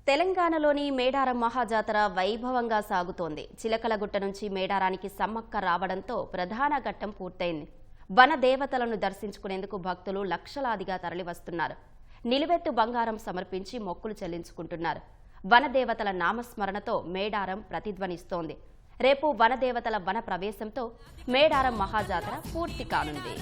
తెలంగాణలోని మేడారం మహాజాతర వైభవంగా సాగుతోంది. చిలకలగుట్ట నుంచి మేడారానికి సమ్మక్క రావడంతో ప్రధాన ఘట్టం పూర్తయింది. వన దేవతలను దర్శించుకునేందుకు భక్తులు లక్షలాదిగా తరలివస్తున్నారు. నిలువెత్తు బంగారం సమర్పించి మొక్కులు చెల్లించుకుంటున్నారు. వనదేవతల నామస్మరణతో మేడారం ప్రతిధ్వనిస్తోంది. రేపు వనదేవతల వన ప్రవేశంతో మేడారం మహాజాతర పూర్తి కానుంది.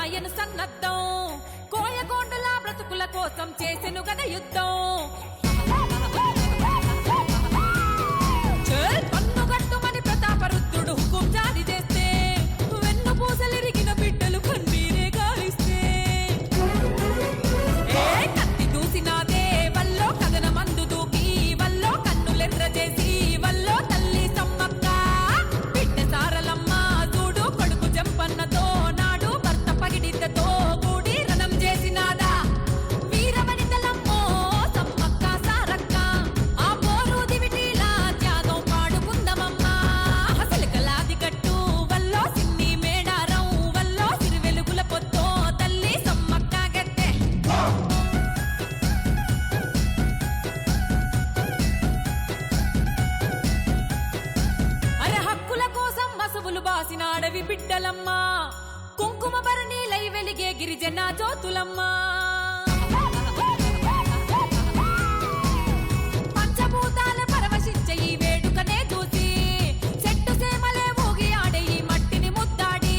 ఆయన సన్నద్ధం కోయగోండుల బ్రతుకుల కోసం చేసెను గద యుద్ధం. పన్నుగట్టుమని ప్రతాపరుద్రుడు హుకుం జారీ చేస్తే వెన్ను పూసలిరిగిన బిడ్డలు కన్నీరే గాలిస్తే కత్తి దూసినాదే వల్లో కథన మందు దూకి వల్లో కన్నులెర్ర చేసి వల్లో తల్లి సమ్మక్క బిడ్డ సారలమ్మ చూడు కొడుకు జంపన్నతో పగిడితతో కూడి రణం చేసినాదా వీరవనితలమ్మో సమ్మక్క సారక్క ఆ పోరు దివిటీలా త్యాగం పాడుకుందమమ్మా. హసలకలాది కట్టు వల్లో సిన్ని మేడారం వల్లో సిరి వెలుగుల పొత్తో తల్లి సమ్మక్క గట్టె. అరే హక్కుల కోసం మసవులు బాసిన అడవి బిడ్డలమ్మా, కుంకుమ భరణీలై వెలిగే గిరిజన జ్యోతులమ్మా. పంచభూతాల పరవశించే ఈ వేడుకనే చూసి చెట్టు సేమలే ఊగి ఆడే ఈ మట్టిని ముద్దాడి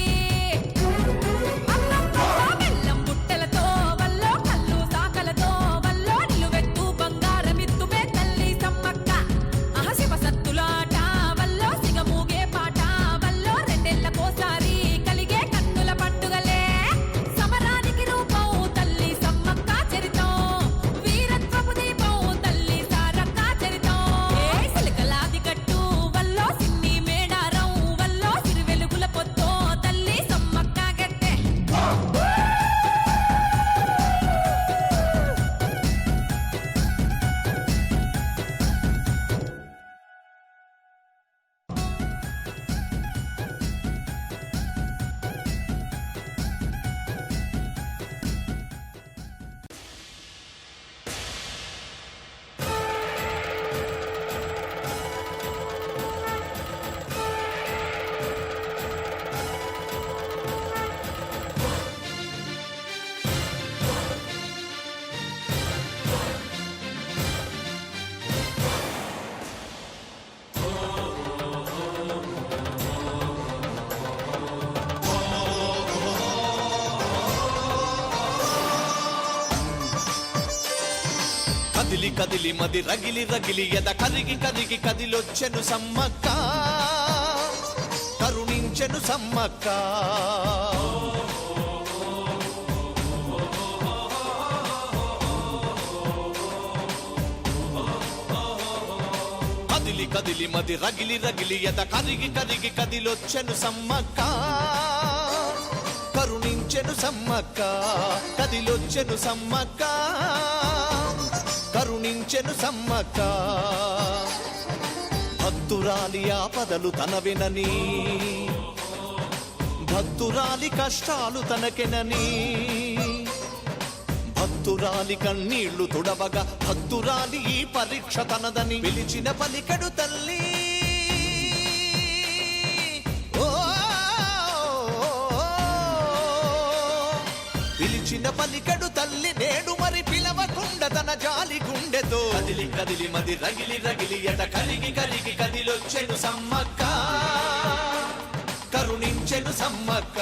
బెల్లం బుట్టలతో వల్లో కళ్ళు సాకలతో వల్లో నిలువెత్తు బంగారమిత్తుమే తల్లి సమ్మక్క. శివ సత్తులాట వల్లో సిగమూగే పాట వల్లో రెండేళ్లకోసారి పండుగలే సమరానికి రూపం తల్లి సమ్మక్క చరితం, వీరత్వపు దీపం తల్లి సారక్క చరితం. సిలకలాది కట్టు వల్లో సిన్ని మేడారం వల్లో సిరి వెలుగుల పొత్తో తల్లి సమ్మక్క గట్టె. కదిలి కదిలి మది రగిలి రగిలి ఎద కరిగి కరిగి కదిలొచ్చెను సమ్మక్క కరుణించెను సమ్మక్క. కదిలి కదిలి మది రగిలి రగిలి ఎద కరిగి కరిగి కదిలొచ్చెను సమ్మక్క కరుణించెను సమ్మక్క. కదిలొచ్చెను సమ్మక్క కరుణించెను సమ్మక్క. భక్తురాలి ఆపదలు తనవెనని భక్తురాలి కష్టాలు తనకెనని భక్తురాలి కన్నీళ్లు తుడవగా భక్తురాలి ఈ పరీక్ష తనదని పిలిచిన పలికడు తల్లి. పిలిచిన పలికడు తల్లి నేడు మరి పిలవకుండ తన జాలి గుండెతో కదిలి కదిలి మది రగిలి రగిలి ఎట కరిగి కరిగి కదిలొచ్చెను సమ్మక్క కరుణించెను సమ్మక్క.